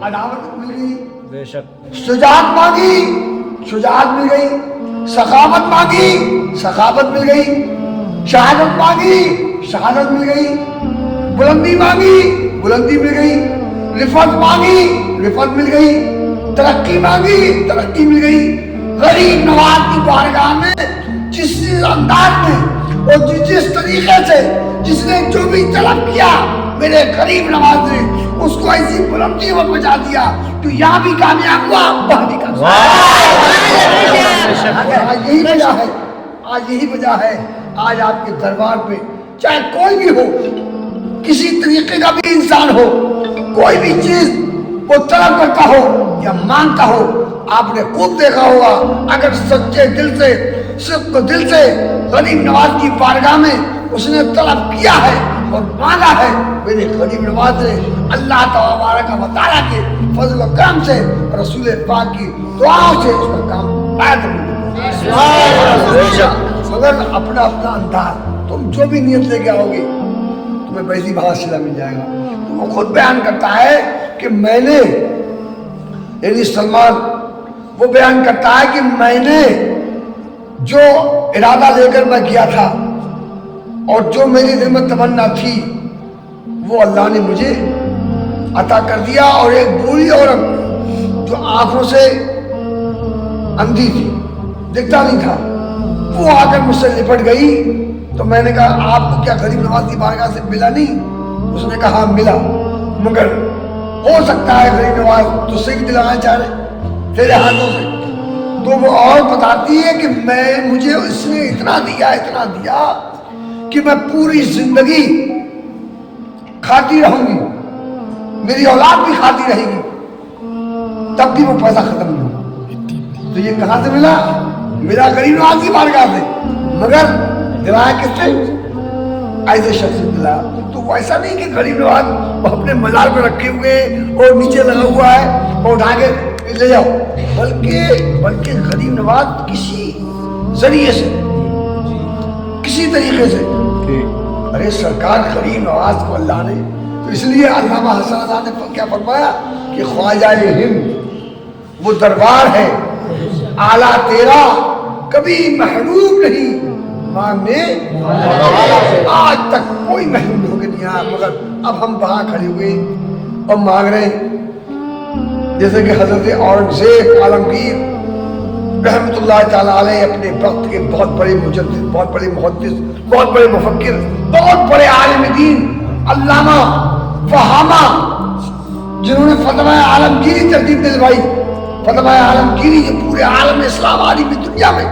عداوت مل گئی، بے شک شجاعت مانگی، شجاعت مل گئی، سخاوت مانگی، سخاوت مل گئی، شہادت مانگی، شہادت مل گئی، بلندی مانگی، بلندی مل گئی، رفعت مانگی، رفعت مل گئی، ترقی مانگی، ترقی مل گئی۔ غریب نواز کی بارگاہ میں جس انداز میں اور جس طریقے سے جس نے جو بھی طلب کیا، میرے غریب نواز نے اس کو ایسی بلندی میں پہنچا دیا تو یہاں بھی کامیاب ہوا، وہاں بھی کامیاب ہوا۔ آج یہی وجہ ہے، آج یہی وجہ ہے، آج آپ کے دربار پہ چاہے کوئی بھی ہو، کسی طریقے کا بھی انسان ہو، کوئی بھی چیز وہ طلب کرتا ہو یا مانگتا ہو، آپ نے خوب دیکھا ہوگا، اگر سچے دل سے، صدق دل سے غریب نواز کی بارگاہ میں اس نے طلب کیا ہے اور مانگا ہے، میرے غریب نواز نے اللہ تبارک و تعالیٰ کے فضل و کرم سے، رسول پاک کی دعاؤں سے اس کا کام آیا تھا۔ مگر اپنا اپنا انداز، تم جو بھی نیت لے کے آؤ گے تمہیں ویسی بھاشا مل جائے گا۔ وہ خود بیان کرتا ہے کہ میں نے، یعنی سلمان وہ بیان کرتا ہے کہ میں نے جو ارادہ لے کر میں کیا تھا اور جو میری دل میں تمنا تھی وہ اللہ نے مجھے عطا کر دیا۔ اور ایک بوڑھی عورت جو آنکھوں سے اندھی تھی، دکھتا نہیں تھا، وہ آ کر مجھ سے لپٹ گئی تو میں نے کہا آپ کو کیا غریب نواز کی بارگاہ سے ملا نہیں؟ اس نے کہا ملا، مگر ہو سکتا ہے غریب نواز تو سکھ دلانا چاہ رہے تیرے ہاتھوں سے۔ تو وہ اور بتاتی ہے کہ مجھے اس نے اتنا دیا کہ میں پوری زندگی کھاتی رہوں گی، میری اولاد بھی کھاتی رہے گی، تب بھی وہ پیسہ ختم نہیں ہوگا۔ تو یہ کہاں سے ملا؟ میرا غریب نواز کی بارگاہ سے، مگر دلایا کس سے؟ ایسے شخص سے دلایا۔ تو ویسا نہیں کہ غریب نواز وہ اپنے مزار پہ رکھے ہوئے اور نیچے لگا ہوا ہے اور اٹھا کے لے جاؤ، بلکہ غریب نواز کسی ذریعے سے، کسی طریقے سے، ارے سرکار غریب نواز کو اللہ نے، تو اس لیے علامہ حسن اللہ نے کیا فرمایا کہ خواجہ ہند وہ دربار ہے اعلیٰ تیرا کبھی محروم نہیں مانگنے، آج تک کوئی محروم ہو کے نہیں آیا، مگر اب ہم وہاں کھڑے ہوئے اور مانگ رہے ہیں۔ جیسے کہ حضرت اورنگزیب عالمگیر رحمۃ اللہ تعالیٰ علیہ اپنے وقت کے بہت بڑے مجدد، بہت بڑے محدث، بہت بڑے مفکر، بہت بڑے عالم دین، علامہ فہامہ، جنہوں نے فتویٰ عالمگیری ترتیب دلوائی۔ فتویٰ عالمگیری جو پورے عالم اسلام عالمی دنیا میں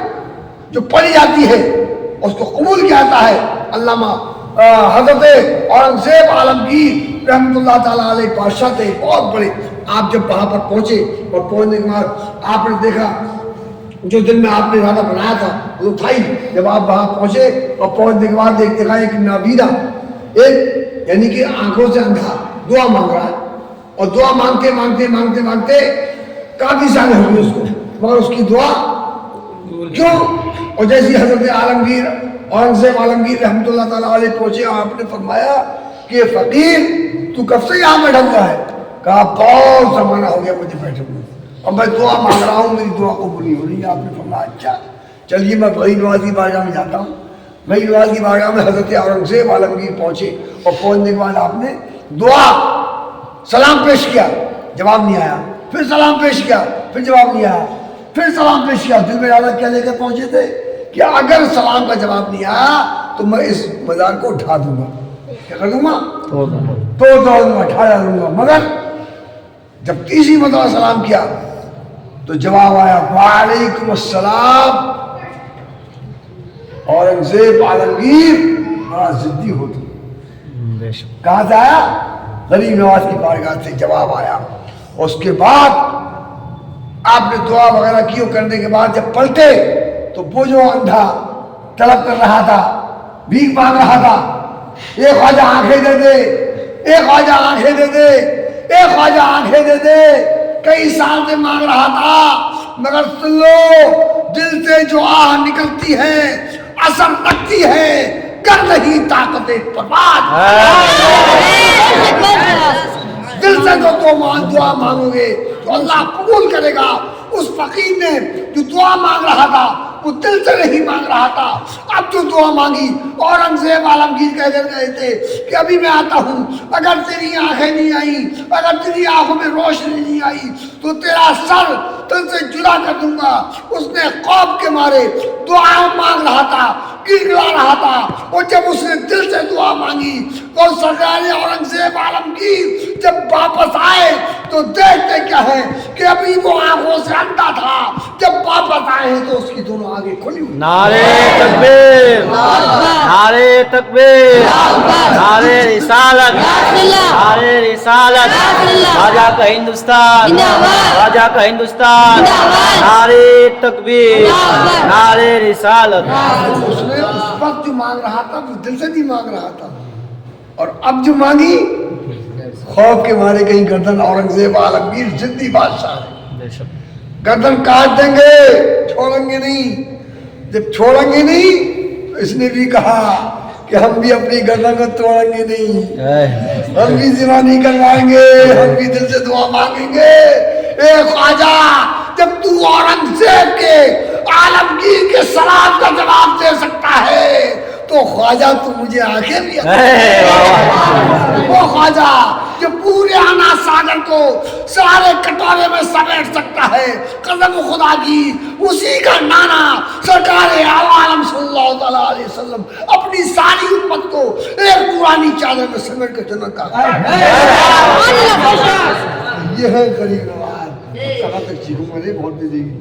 جو پڑھی جاتی ہے اس کو قبول کیا جاتا ہے، علامہ حضرت اورنگزیب عالمگیر رحمۃ اللہ تعالیٰ علیہ بادشاہ تھے، بہت بڑے۔ آپ جب وہاں پر پہنچے اور پہنچنے کے بعد آپ نے دیکھا جو دن میں آپ نے ارادہ بنایا تھا وہ تھا ہی۔ جب آپ وہاں پہنچے اور پہنچنے کے بعد دیکھا ایک نابینا، ایک یعنی کہ آنکھوں سے اندھا دعا مانگ رہا ہے، اور دعا مانگتے مانگتے مانگتے مانگتے کافی سال ہو گئے اس کو، مگر اس کی دعا کیوں؟ اور جیسی حضرت عالمگیر اورنگزیب عالمگیر رحمۃ اللہ تعالیٰ علیہ پہنچے اور آپ نے فرمایا کہ فقیر تو کب سے یہاں بیٹھا ہوا ہے؟ کہا بہت زمانہ ہو گیا مجھے بیٹھے ہوئے اور میں دعا مانگ رہا ہوں، میری دعا قبول نہیں ہو رہی ہے۔ آپ نے فرمایا اچھا چلیے میں غریب نواز کی بارگاہ میں جاتا ہوں۔ غریب نواز کی بارگاہ میں حضرت اورنگزیب عالمگیر پہنچے اور پہنچنے کے بعد آپ نے دعا سلام پیش کیا، جواب نہیں آیا، پھر سلام پیش کیا، پھر جواب نہیں آیا، پھر سلام پیش کیا۔ دل میں ارادہ کیا لے کر پہنچے تھے کہ اگر سلام کا جواب نہیں آیا تو میں اس مزار کو اٹھا دوں گا، کیا کر دوں گا؟ توڑ دوں گا، اٹھا دوں گا۔ مگر جب تیسری مرتبہ سلام کیا تو جواب آیا وعلیکم السلام۔ اورنگزیب عالمگیر بڑا ضدی ہوتا، کہاں سے آیا؟ غریب نواز کی بارگاہ سے جواب آیا۔ اس کے بعد آپ نے دعا وغیرہ کی اور کرنے کے بعد جب پلٹے تو وہ جو اندھا طلب کر رہا تھا، بھیک مانگ رہا تھا، اے خواجہ آنکھیں دے دے، اے خواجہ آنکھیں دے دے، اے خواجہ آنکھیں دے دے، کئی سال سے مانگ رہا تھا، مگر سن لو دل سے جو آہ نکلتی ہے اثر لگتی ہے، کر نہیں طاقت پرواز۔ دل سے جو دعا مانگوگے تو اللہ قبول کرے گا. اس فقیر نے جو دعا مانگ رہا تھا وہ دل سے نہیں مانگ رہا تھا. اب جو دعا مانگی اورنگزیب عالمگیر کہہ کر گئے تھے کہ ابھی میں آتا ہوں, اگر تیری آنکھیں نہیں آئی, اگر تیری آنکھوں میں روشنی نہیں آئی تو تیرا سر تل سے جدا کر دوں گا. اس نے خوف کے مارے دعا مانگ رہا تھا, گڑگڑا رہا تھا, اور جب اس نے دل سے دعا مانگی تو سرکار اورنگزیب عالمگیر جب واپس آئے تو دیکھتے کیا ہے کہ ابھی وہ آنکھوں سے اندھا تھا. جب واپس آئے ہیں تو اس کی دونوں آنکھیں کھلی ہوئی. نعرے تکبیر, نعرے تکبیر, نعرے رسالت, نعرے رسالت, خواجہ کا ہندوستان, خواجہ کا ہندوستان, نعرے تکبیر, نعرے رسالت. اس نے اس وقت جو مانگ رہا تھا وہ دل سے نہیں مانگ رہا تھا, اور اب جو مانگی خوف کے مارے کہیں گردن اورنگزیب عالمگیر زندی بادشاہ ہے, گردن کاٹ دیں گے, چھوڑیں گے نہیں. جب چھوڑیں گے نہیں تو اس نے بھی کہا کہ ہم بھی اپنی گردن کو توڑیں گے نہیں, ہم بھی زنا نہیں کروائیں گے, ہم بھی دل سے دعا مانگیں گے. اے خواجہ, جب تو اورنگزیب کے عالمگیر کے سلام کا جواب دے سکتا ہے تو خواجہ تو مجھے آنکھیں بھی وہ خواجہ جو پورے آنا ساگر کو سارے کٹورے میں سمیٹ سکتا ہے, قسم خدا کی اسی کا نانا سرکار عالم صلی اللہ تعالیٰ علیہ وسلم اپنی ساری امت کو ایک پرانی چادر میں سمیٹ کے جنت کا یہ ہے غریب نواز. کہاں تک چیخوں میں نہیں بہت دے دے گی.